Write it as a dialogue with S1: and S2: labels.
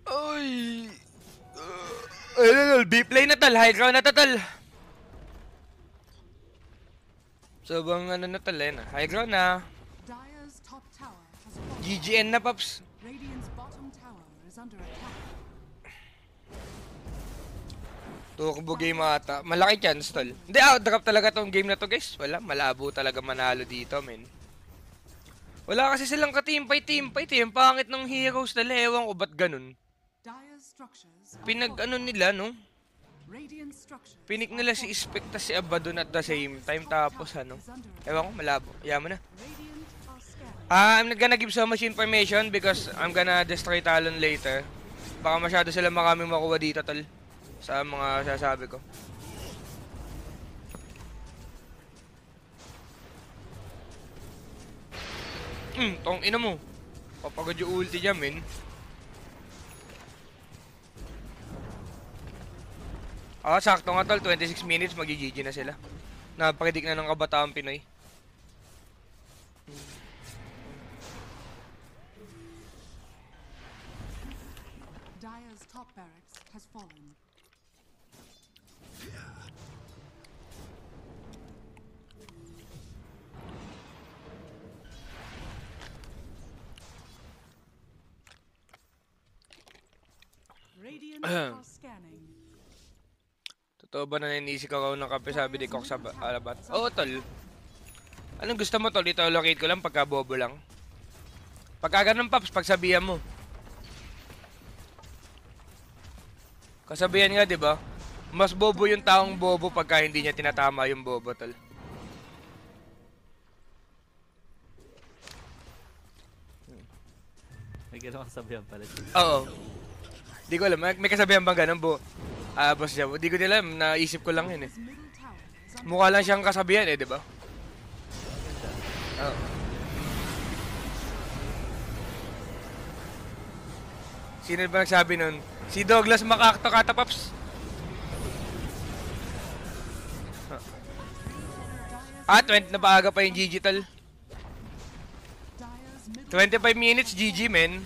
S1: Ay. Ay, B-play na tal. High ground na tal. So, bang ano na tal eh na. High ground na. GGN na, Paps. Turbo game ata. Malaki chance, tol. Hindi, drop talaga tong game na to, guys. Wala, malabo talaga manalo dito, men. Wala kasi silang ka-teamfight eh. Ang pangit ng heroes nila. Ewan ko ba't ganun. Pinag-ano nila, no? Pinik nila si Spectre si Abaddon at the same time. Tapos, ano? Ewan ko, malabo. Yaman na. I'm not gonna give so much information because I'm gonna destroy Talon later. Baka masyado sila maraming makuha dito, tol. Sa mga sasabi ko. Tong ina mo. Papagod yung ulti dyan, men. Sakto nga tol. 26 minutes, magi-GG na sila. Napakidik na ng kabataang Pinoy.
S2: Dire's top barracks has fallen. Radiant are scanning.
S1: Totoo ba na nanisik ako ng kape, sabi ni Kok sa alabat? Oo, tol. Anong gusto mo, tol? Ito locate ko lang pagka bobo lang. Pagka ganun, Paps, pagsabihan mo. Kasabihan nga, di ba? Mas bobo yung taong bobo pagka hindi niya tinatama yung bobo, tol.
S3: May gano'ng kasabihan pala.
S1: Oo. Di ko alam. May kasabihan bang ganun, boss siya. Di ko alam. Naisip ko lang yun eh. Mukha lang siyang kasabihan eh, di ba? Oo. Sino ba nagsabi nun? Si Douglas Macacto kata, Paps. 20 na paaga pa yung digital. 25 minutes, GG, men.